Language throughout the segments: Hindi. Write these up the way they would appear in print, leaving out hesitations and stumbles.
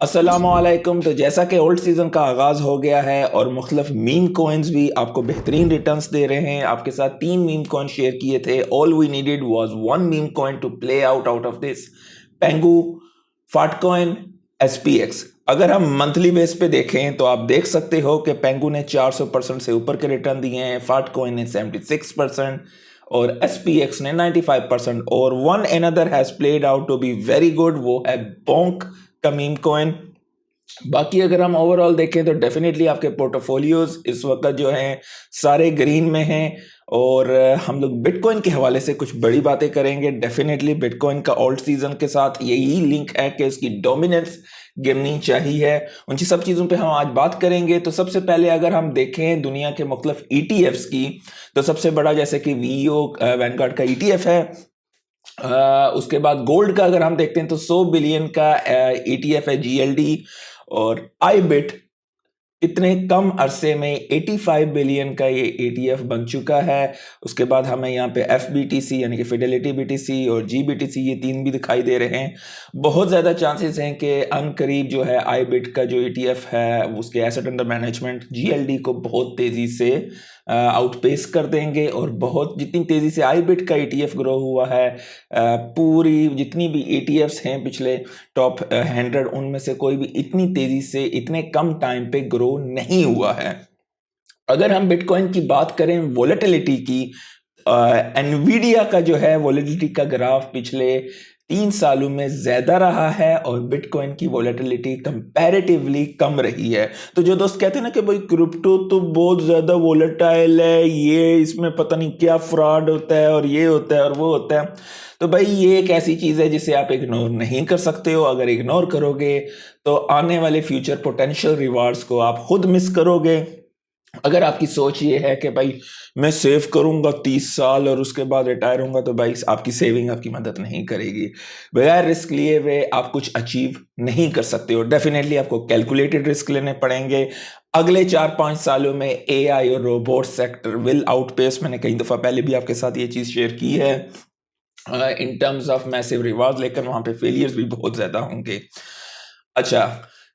अस्सलामुअलैकुम। तो जैसा कि ओल्ड सीज़न का आगाज़ हो गया है और मुख्तलिफ मीम कॉइन्स भी आपको बेहतरीन रिटर्न्स दे रहे हैं। आपके साथ 3 मीम कॉइन शेयर किए थे। All we needed was 1 meme coin to play out out of this Pengu, fart coin, SPX. अगर हम मंथली बेस पे देखें तो आप देख सकते हो कि पेंगू ने 400% से ऊपर के रिटर्न दिए हैं, फाट कॉइन ने 76% और एसपीएक्स ने 95%। और one another has played out to be very good, वो है बोंक का मीम कॉइन। बाकी अगर हम ओवरऑल देखें तो डेफिनेटली आपके पोर्टफोलियोज इस वक्त जो हैं सारे ग्रीन में हैं। और हम लोग बिटकॉइन के हवाले से कुछ बड़ी बातें करेंगे। डेफिनेटली बिटकॉइन का ओल्ड सीजन के साथ यही लिंक है कि इसकी डोमिनेंस गिरनी चाहिए। उन सब चीज़ों पे हम आज बात करेंगे। तो सबसे पहले अगर हम देखें दुनिया के मुख्तलिफ ईटीएफ्स की, तो सबसे बड़ा जैसे कि वीओ वैनगार्ड का ईटीएफ है। उसके बाद गोल्ड का अगर हम देखते हैं तो 100 बिलियन का ईटीएफ है जीएलडी। और आईबिट इतने कम अरसे में 85 बिलियन का ये ETF बन चुका है। उसके बाद हमें यहाँ पे FBTC यानी कि फिडेलिटी BTC और GBTC ये 3 भी दिखाई दे रहे हैं। बहुत ज़्यादा चांसेस हैं कि अनकरीब जो है आईबिट का जो ETF है उसके एसेट अंडर मैनेजमेंट GLD को बहुत तेज़ी से आउटपेस कर देंगे। और बहुत जितनी तेज़ी से आईबिट का ETF ग्रो हुआ है, पूरी जितनी भी ETFs हैं पिछले टॉप 100 उनमें से कोई भी इतनी तेजी से इतने कम टाइम पे ग्रो नहीं हुआ है। अगर हम बिटकॉइन की बात करें वोलेटिलिटी की, एनवीडिया का जो है वोलेटिलिटी का ग्राफ पिछले 3 सालों में ज्यादा रहा है और बिटकॉइन की वोलेटिलिटी कंपैरेटिवली कम रही है। तो जो दोस्त कहते हैं ना कि भाई क्रिप्टो तो बहुत ज्यादा वोलेटाइल है, ये इसमें पता नहीं क्या फ्रॉड होता है और ये होता है और वो होता है, तो भाई ये एक ऐसी चीज है जिसे आप इग्नोर नहीं कर सकते हो। अगर इग्नोर करोगे तो आने वाले फ्यूचर पोटेंशियल रिवार्ड्स को आप खुद मिस करोगे। अगर आपकी सोच ये है कि भाई मैं सेव करूंगा 30 साल और उसके बाद रिटायर होऊंगा, तो भाई आपकी सेविंग आपकी मदद नहीं करेगी। बगैर रिस्क लिए हुए आप कुछ अचीव नहीं कर सकते हो। डेफिनेटली आपको कैलकुलेटेड रिस्क लेने पड़ेंगे। अगले 4-5 सालों में एआई और रोबोट सेक्टर विल आउटपेस, मैंने कई दफा पहले भी आपके साथ ये चीज शेयर की है, in terms of massive reward, लेकिन वहां पे फेलियर्स भी बहुत ज्यादा होंगे। अच्छा,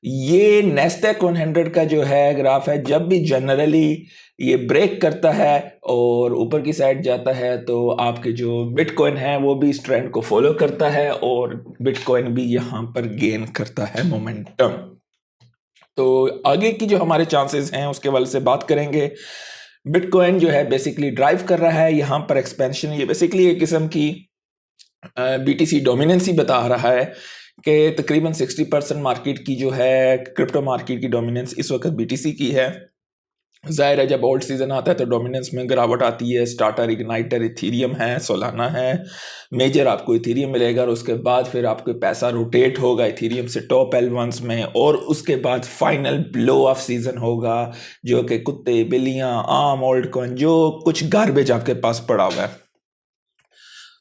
ये नेस्डैक 100 का जो है ग्राफ है, जब भी जनरली ये ब्रेक करता है और ऊपर की साइड जाता है तो आपके जो बिटकॉइन है वो भी इस ट्रेंड को फॉलो करता है और बिटकॉइन भी यहाँ पर गेन करता है मोमेंटम। तो आगे की जो हमारे चांसेस हैं उसके वाले से बात करेंगे। बिटकॉइन जो है बेसिकली ड्राइव कर रहा है यहाँ पर एक्सपेंशन। ये बेसिकली एक किस्म की बीटीसी डोमिनेंसी बता रहा है कि तकरीबन 60% मार्केट की जो है क्रिप्टो मार्केट की डोमिनेंस इस वक्त बीटीसी की है। जाहिर है जब ओल्ड सीजन आता है तो डोमिनेंस में गिरावट आती है। स्टार्टर, इग्नाइटर इथीरियम है, सोलाना है। मेजर आपको इथीरियम मिलेगा और उसके बाद फिर आपको पैसा रोटेट होगा इथीरियम से टॉप L1s में, और उसके बाद फाइनल ब्लो ऑफ सीजन होगा जो कि कुत्ते, बिल्लियां, आम, ओल्ड कॉइन, जो कुछ गार्बेज आपके पास पड़ा हुआ है,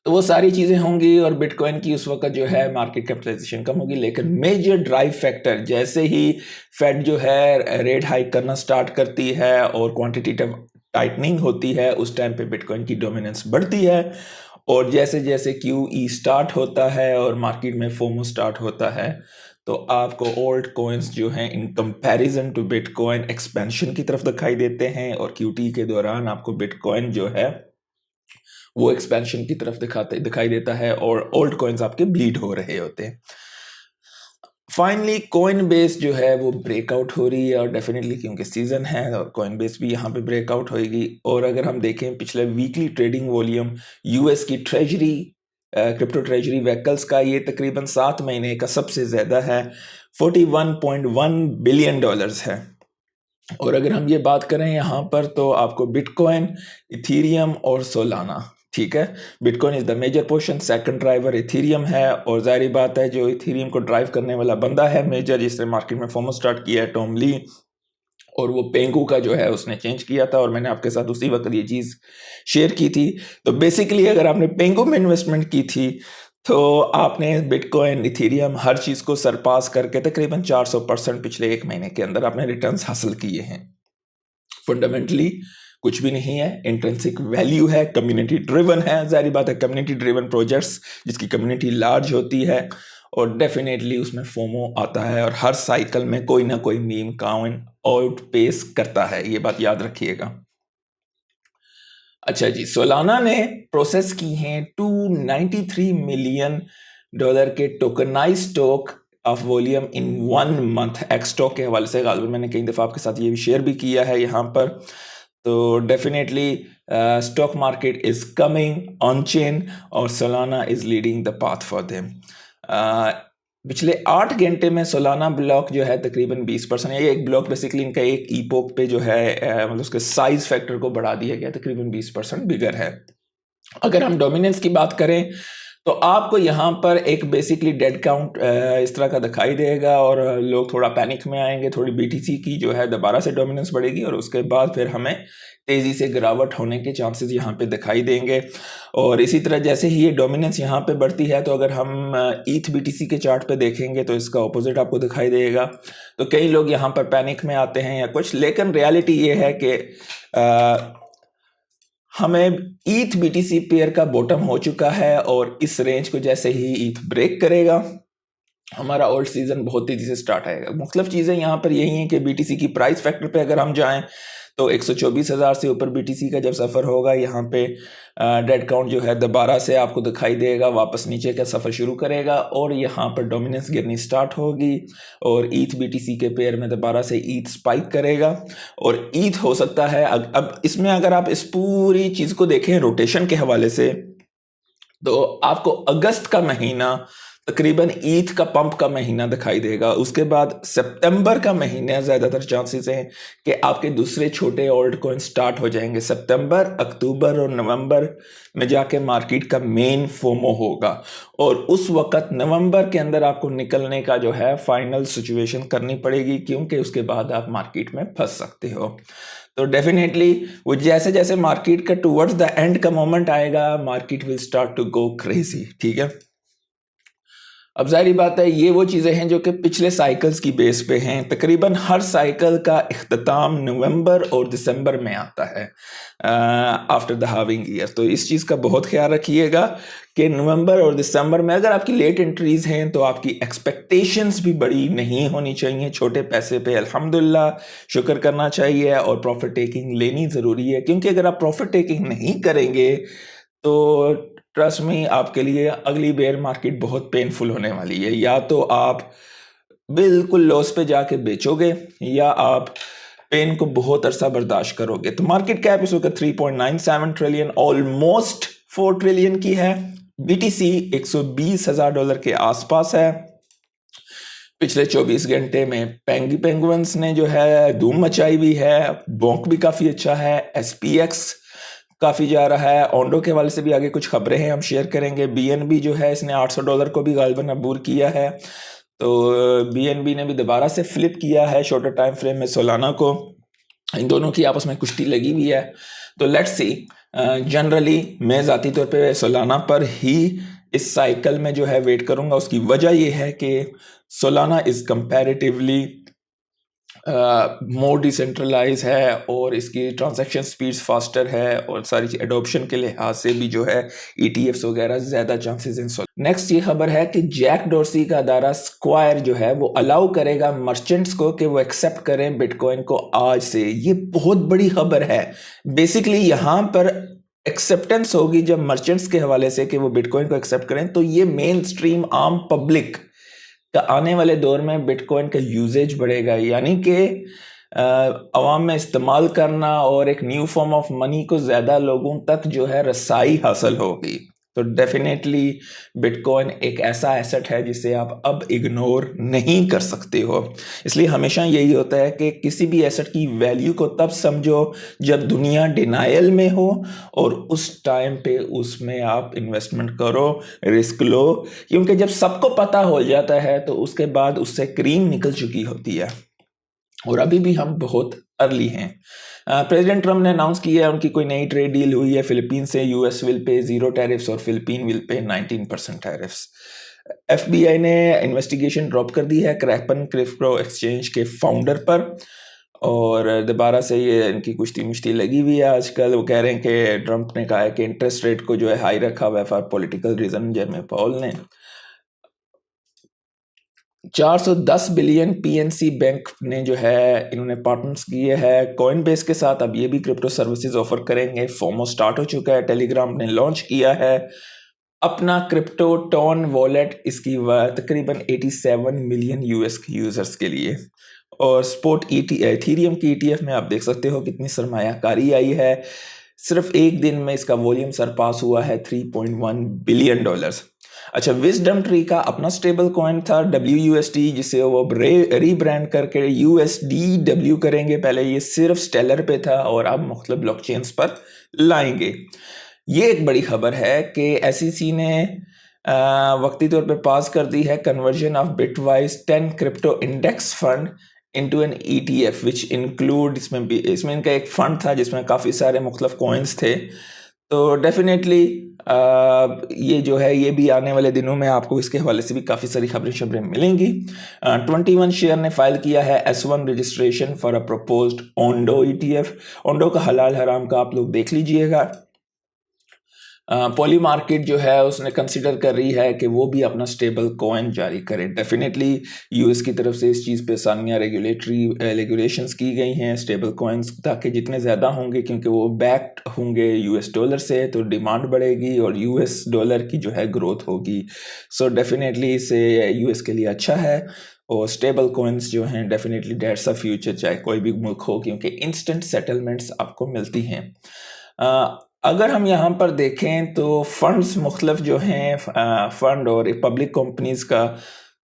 तो वो सारी चीजें होंगी और बिटकॉइन की उस वक्त जो है मार्केट कैपिटलाइजेशन कम होगी। लेकिन मेजर ड्राइव फैक्टर जैसे ही फेड जो है रेट हाइक करना स्टार्ट करती है और क्वांटिटेटिव टाइटनिंग होती है, उस टाइम पे बिटकॉइन की डोमिनेंस बढ़ती है। और जैसे जैसे QE स्टार्ट होता है और मार्केट में फोमो स्टार्ट होता है, तो आपको ओल्ड कॉइन्स जो हैं in comparison to bitcoin expansion की तरफ दिखाई देते हैं और QT के दौरान आपको बिटकॉइन जो है वो एक्सपेंशन की तरफ दिखाई देता है और ओल्ड कॉइन्स आपके ब्लीड हो रहे होते हैं। फाइनली कॉइन बेस जो है वो ब्रेकआउट हो रही है और डेफिनेटली क्योंकि सीजन है और कॉइन बेस भी यहाँ पे ब्रेकआउट होएगी। और अगर हम देखें पिछले वीकली ट्रेडिंग वॉल्यूम यूएस की ट्रेजरी क्रिप्टो ट्रेजरी व्हीकल्स का, ये तकरीबन 7 महीने का सबसे ज्यादा है, $41.1 बिलियन है। और अगर हम ये बात करें यहाँ पर तो आपको बिटकॉइन, इथीरियम और सोलाना, ठीक है, bitcoin is the major portion, second driver Ethereum है। और जाहिर बात है जो इथीरियम को ड्राइव करने वाला बंदा है मेजर, जिसने मार्केट में फोमो स्टार्ट किया है, टॉम ली, और वो पेंगू का जो है उसने चेंज किया था और मैंने आपके साथ उसी वक्त ये चीज़ शेयर की थी। तो बेसिकली अगर आपने पेंगू में इन्वेस्टमेंट की थी तो आपने बिटकॉइन, इथीरियम, हर चीज़ को सरपास करके तकरीबन 400% पिछले 1 महीने के अंदर आपने रिटर्न्स हासिल किए हैं। फंडामेंटली कुछ भी नहीं है, इंट्रिंसिक वैल्यू है, कम्युनिटी ड्रिवन है। जाहिर बात है कम्युनिटी ड्रिवन प्रोजेक्ट्स जिसकी कम्युनिटी लार्ज होती है और डेफिनेटली उसमें फोमो आता है और हर साइकिल में कोई ना कोई मीम कॉइन आउटपेस करता है, ये बात याद रखिएगा। अच्छा जी, सोलाना ने प्रोसेस की हैं $293 मिलियन के tokenise stock of volume in 1 month. X stock के हवाले से गालिबन मैंने कई दफ़ा आपके साथ ये भी शेयर भी किया है यहाँ पर। तो definitely stock market is coming on chain और Solana is leading the path for them. पिछले 8 घंटे में सोलाना ब्लॉक जो है तकरीबन 20%, ये एक ब्लॉक बेसिकली इनका एक ईपोक पे जो है मतलब उसके साइज फैक्टर को बढ़ा दिया गया, तकरीबन 20% बिगर है। अगर हम डोमिनेंस की बात करें तो आपको यहाँ पर एक बेसिकली डेड काउंट इस तरह का दिखाई देगा और लोग थोड़ा पैनिक में आएंगे, थोड़ी बीटीसी की जो है दोबारा से डोमिनेंस बढ़ेगी और उसके बाद फिर हमें तेज़ी से गिरावट होने के चांसेस यहाँ पे दिखाई देंगे। और इसी तरह जैसे ही ये डोमिनेंस यहाँ पे बढ़ती है तो अगर हम ईथ बीटीसी के चार्ट पे देखेंगे तो इसका ऑपोजिट आपको दिखाई देगा। तो कई लोग यहाँ पर पैनिक में आते हैं या कुछ, लेकिन रियलिटी ये है कि हमें ईथ बीटीसी पेयर का बॉटम हो चुका है और इस रेंज को जैसे ही ईथ ब्रेक करेगा हमारा ओल्ड सीजन बहुत तेजी से स्टार्ट आएगा। मुख्तलिफ चीज़ें यहाँ पर यही हैं कि बीटीसी की प्राइस फैक्टर पे अगर हम जाएं तो 124,000 से ऊपर बीटीसी का जब सफ़र होगा यहाँ पे डेड काउंट जो है दोबारा से आपको दिखाई देगा, वापस नीचे का सफ़र शुरू करेगा और यहाँ पर डोमिनेंस गिरनी स्टार्ट होगी और ईथ बीटीसी के पेयर में दोबारा से ईथ स्पाइक करेगा और ईथ हो सकता है। अब इसमें अगर आप इस पूरी चीज़ को देखें रोटेशन के हवाले से तो आपको अगस्त का महीना तकरीबन ईद का पंप का महीना दिखाई देगा, उसके बाद सितंबर का महीना ज़्यादातर चांसेस हैं कि आपके दूसरे छोटे ऑल्ट कॉइन स्टार्ट हो जाएंगे। सितंबर, अक्टूबर और नवंबर में जाके मार्केट का मेन फोमो होगा और उस वक्त नवंबर के अंदर आपको निकलने का जो है फाइनल सिचुएशन करनी पड़ेगी, क्योंकि उसके बाद आप मार्केट में फंस सकते हो। तो डेफिनेटली वो जैसे जैसे मार्केट का टुवर्ड्स द एंड का मोमेंट आएगा market will start to go crazy, ठीक है। अब जाहिर बात है ये वो चीज़ें हैं जो कि पिछले साइकिल्स की बेस पे हैं। तकरीबन हर साइकिल का इख्तिताम नवंबर और दिसंबर में आता है आफ्टर द हाविंग ईयर। तो इस चीज़ का बहुत ख्याल रखिएगा कि नवंबर और दिसंबर में अगर आपकी लेट एंट्रीज हैं तो आपकी एक्सपेक्टेशंस भी बड़ी नहीं होनी चाहिए। छोटे पैसे पे अल्हम्दुलिल्लाह शुक्र करना चाहिए और प्रॉफिट टेकिंग लेनी ज़रूरी है, क्योंकि अगर आप प्रॉफिट टेकिंग नहीं करेंगे तो ट्रस्ट में आपके लिए अगली बेयर मार्केट बहुत पेनफुल होने वाली है। या तो आप बिल्कुल लॉस पे जाके बेचोगे या आप पेन को बहुत अरसा बर्दाश्त करोगे। तो मार्केट कैप इस वक्त 3.97 ट्रिलियन, ऑलमोस्ट 4 ट्रिलियन की है। बीटीसी $120,000 के आसपास है। पिछले 24 घंटे में पेंगुइन्स ने जो है धूम मचाई हुई है, बॉन्क भी काफ़ी अच्छा है, एसपीएक्स काफ़ी जा रहा है। ओंडो के हवाले से भी आगे कुछ खबरें हैं हम शेयर करेंगे। बीएनबी जो है इसने $800 को भी गालिबन अबूर किया है। तो बीएनबी ने भी दोबारा से फ्लिप किया है शॉर्टर टाइम फ्रेम में सोलाना को। इन दोनों की आपस में कुश्ती लगी हुई है। तो लेट्स सी, जनरली मैं ज़ाती तौर पे सोलाना पर ही इस साइकिल में जो है वेट करूंगा। उसकी वजह यह है कि Solana is comparatively more decentralize है और इसकी ट्रांजैक्शन स्पीड्स फास्टर है और सारी एडॉप्शन के लिहाज से भी जो है ETFs वगैरह ज़्यादा चांसेस हैं। नेक्स्ट ये खबर है कि जैक डॉर्सी का अदारा स्क्वायर जो है वो अलाउ करेगा मर्चेंट्स को कि वो एक्सेप्ट करें बिटकॉइन को आज से। ये बहुत बड़ी खबर है। बेसिकली यहाँ पर एक्सेप्टेंस होगी जब मर्चेंट्स के हवाले से कि वो बिटकॉइन को एक्सेप्ट करें, तो ये मेन स्ट्रीम आम पब्लिक का आने वाले दौर में बिटकॉइन का यूजेज बढ़ेगा, यानी कि अवाम में इस्तेमाल करना और एक न्यू फॉर्म ऑफ मनी को ज़्यादा लोगों तक जो है रसाई हासिल होगी। तो डेफिनेटली बिटकॉइन एक ऐसा एसेट है जिसे आप अब इग्नोर नहीं कर सकते हो। इसलिए हमेशा यही होता है कि किसी भी एसेट की वैल्यू को तब समझो जब दुनिया डिनायल में हो और उस टाइम पे उसमें आप इन्वेस्टमेंट करो, रिस्क लो, क्योंकि जब सबको पता हो जाता है तो उसके बाद उससे क्रीम निकल चुकी होती है और अभी भी हम बहुत अर्ली हैं। प्रेसिडेंट ट्रम्प ने अनाउंस किया है उनकी कोई नई ट्रेड डील हुई है फिलीपीन से। यूएस विल पे 0 टैरिफ्स और Philippine will pay 19% tariffs. FBI ने इन्वेस्टिगेशन ड्रॉप कर दी है क्रैकन क्रिप्टो एक्सचेंज के फाउंडर पर और दोबारा से ये इनकी कुश्ती मुश्ती लगी हुई है आजकल। वो कह रहे हैं कि ट्रम्प ने कहा है कि इंटरेस्ट रेट को जो है हाई रखा हुआ है फॉर पॉलिटिकल रीजन। जेरमी पाउल ने 410 बिलियन पीएनसी बैंक ने जो है इन्होंने पार्टनर्स किए हैं कॉइनबेस के साथ। अब ये भी क्रिप्टो सर्विसेज ऑफर करेंगे। फोमो स्टार्ट हो चुका है, टेलीग्राम ने लॉन्च किया है अपना क्रिप्टो टोन वॉलेट, इसकी तकरीबन 87 मिलियन यूएस यूजर्स के लिए। और स्पोर्ट इथीरियम की ईटीएफ में आप देख सकते हो कितनी सरमायाकारी आई है। सिर्फ एक दिन में इसका वॉल्यूम सरपास हुआ है $3.1 बिलियन। अच्छा, विजडम ट्री का अपना स्टेबल कॉइन था WUSD, जिसे वो रीब्रांड करके USDW करेंगे। पहले ये सिर्फ स्टेलर पे था और अब मुख्तलिफ ब्लॉकचेन्स पर लाएंगे। ये एक बड़ी खबर है कि SEC ने वक्ती तौर पे पास कर दी है conversion of Bitwise 10 crypto index fund into an ETF which include, इसमें इनका एक फंड था जिसमें काफ़ी सारे मुख्तलिफ कॉइन्स थे। तो डेफिनेटली ये जो है ये भी आने वाले दिनों में आपको इसके हवाले से भी काफ़ी सारी खबरें मिलेंगी। 21 शेयर ने फाइल किया है S1 registration for a proposed Ondo ETF। Ondo का हलाल हराम का आप लोग देख लीजिएगा। पॉली मार्केट जो है उसने कंसिडर कर रही है कि वो भी अपना स्टेबल कॉइन जारी करे। डेफिनेटली यूएस की तरफ से इस चीज़ पे आसानियाँ रेगुलेशंस की गई हैं स्टेबल कॉइन्स, ताकि जितने ज़्यादा होंगे क्योंकि वो बैक्ड होंगे US डॉलर से, तो डिमांड बढ़ेगी और US डॉलर की जो है ग्रोथ होगी। सो डेफिनेटली इससे US के लिए अच्छा है। और स्टेबल कॉइन्स जो हैं डेफिनेटली डेट्स ऑफ फ्यूचर, चाहे कोई भी मुल्क हो, क्योंकि इंस्टेंट सेटलमेंट्स आपको मिलती हैं। अगर हम यहाँ पर देखें तो फंड्स मुख्तलिफ जो हैं फंड और पब्लिक कंपनीज का,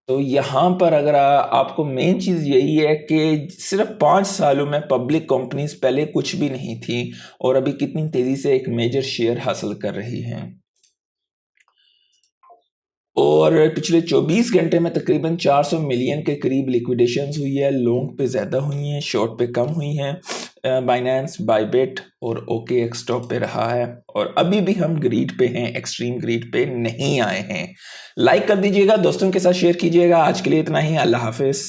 तो यहाँ पर अगर आपको मेन चीज़ यही है कि सिर्फ 5 सालों में पब्लिक कंपनीज पहले कुछ भी नहीं थी और अभी कितनी तेज़ी से एक मेजर शेयर हासिल कर रही हैं। और पिछले 24 घंटे में तकरीबन 400 मिलियन के करीब लिक्विडेशंस हुई है। लॉन्ग पे ज़्यादा हुई हैं, शॉर्ट पे कम हुई हैं। बाइनेंस, बायबिट और OKX टॉप पे रहा है और अभी भी हम ग्रीड पे हैं, एक्सट्रीम ग्रीड पे नहीं आए हैं। लाइक कर दीजिएगा, दोस्तों के साथ शेयर कीजिएगा। आज के लिए इतना ही, अल्लाह हाफिज़।